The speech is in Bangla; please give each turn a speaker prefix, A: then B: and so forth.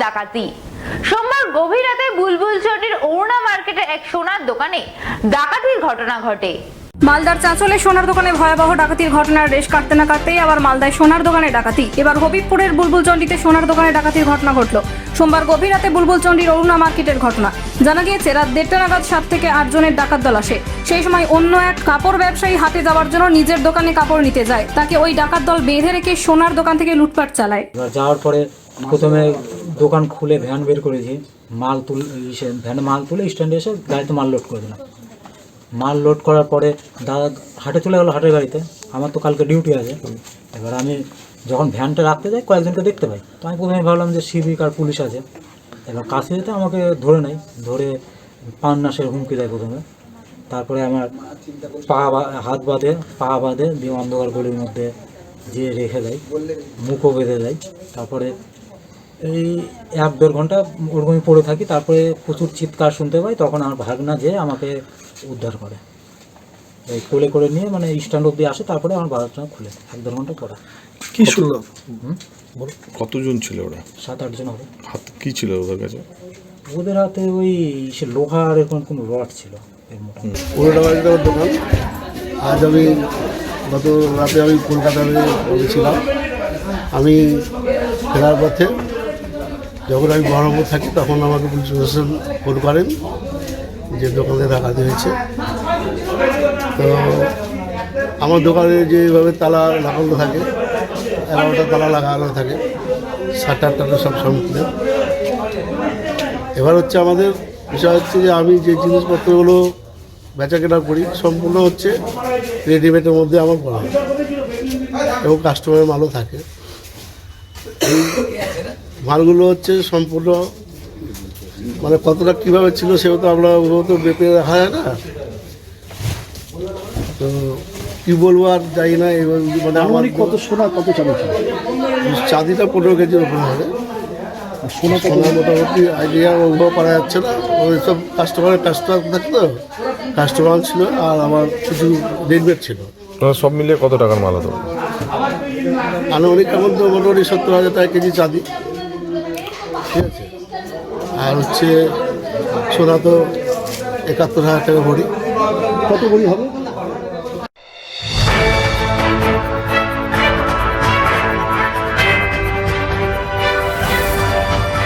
A: ডাকাতি। সোমবার গভীর রাতে বুলবুলচন্ডির অরুণা মার্কেটে এক সোনার দোকানে ডাকাতির ঘটনা ঘটে।
B: মালদার চাঁচলে সোনার দোকানে ভয়াবহ ডাকাতির ঘটনার রেশ কাটতে না কাটতেই আবার মালদায় সোনার দোকানে ডাকাতি। এবার হবিবপুরের বুলবুলচন্ডিতে সোনার দোকানে ডাকাতির ঘটনা ঘটল। সোমবার গভীর রাতে বুলবুলচন্ডির অরুণা মার্কেটের ঘটনা। জানা গিয়েছে রাত 1:30 নাগাদ 7 থেকে 8 জনের ডাকাত দল আসে। সেই সময় অন্য এক কাপড় ব্যবসায়ী হাটে যাওয়ার জন্য নিজের দোকানে কাপড় নিতে যায়। তাকে ওই ডাকাত দল বেঁধে রেখে সোনার দোকান থেকে লুটপাট চালায়।
C: যাওয়ার পরে প্রথমে দোকান খুলে ভ্যান বের করেছি, মাল ভ্যানে মাল তুলে স্ট্যান্ডে এসে গাড়িতে মাল লোড করে দিলাম। মাল লোড করার পরে দাদা হাটে চলে গেলো, হাটের গাড়িতে। আমার তো কালকে ডিউটি আছে। এবার আমি যখন ভ্যানটা রাখতে যাই কয়েকজনকে দেখতে পাই, তো আমি প্রথমে ভাবলাম যে সিভিক আর পুলিশ আছে। এবার কাছে যেতে আমাকে ধরে নেয়, ধরে প্রাণনাশের হুমকি দেয় প্রথমে। তারপরে আমার হাত বাঁধে দিয়ে অন্ধকার গলির মধ্যে যে রেখে দেয়, মুখও বেঁধে দেয়। তারপরে এই 1-1.5 ঘন্টা ওরকমই পড়ে থাকি। তারপরে প্রচুর চিৎকার শুনতে পাই, তখন আমার ভাগনা যে আমাকে উদ্ধার করে, এই কোলে করে নিয়ে মানে স্ট্যান্ড অব্দি আসে। তারপরে আমার বাজারটা খুলে 1-1.5 ঘন্টা পড়া।
D: কি শুনলো? কতজন ছিল ওরা?
C: 7-8 জন হবে।
D: হাত কি ছিল ওদের কাছে?
C: ওদের হাতে ওই সে লোহার এরকম কোনো রড ছিল এর মোটামুটি।
E: পুরোটা বাড়িতে আমার দোকান। আজ আমি গত রাতে আমি কলকাতায় গেছিলাম। আমি ফেরার পথে যখন আমি বহরমপুর থাকি তখন আমাকে পুলিশ প্রশাসন ফোন করেন যে দোকানে ডাকাতি হয়েছে। তো আমার দোকানে যেভাবে তালা লাগানো থাকে, 11টা তালা লাগানো থাকে, 7-8টা সব সম্পূর্ণ। এবার হচ্ছে আমাদের বিষয় হচ্ছে যে আমি যে জিনিসপত্রগুলো বেচা কেনা করি সম্পূর্ণ হচ্ছে রেডিমেডের মধ্যে আমার করা হয় এবং কাস্টমারের মালও থাকে। এই মালগুলো হচ্ছে সম্পূর্ণ মানে কতটা কীভাবে ছিল সেও তো আমরা তো বেপে রাখা যায় না। তো কী বলবো আর যাই না। এবার মানে আমার
F: কত সোনা কত চাঁদি ছিল?
E: চাঁদিটা 15 কেজির উপরে হবে। সোনা মোটামুটি আইডিয়া ওগুলো পারা যাচ্ছে না। ওই সব কাস্টমার থাকে তো, কাস্টমার ছিল আর আমার কিছু রেডমেড ছিল।
D: সব মিলিয়ে কত টাকার মাল হতো?
E: আনুমানিক এখন তো মোটামুটি 70,000 টাকা কেজি চাঁদি, ঠিক আছে। আর হচ্ছে সোনা তো 71,000 টাকা ভরি।
F: কত ভরি হবে?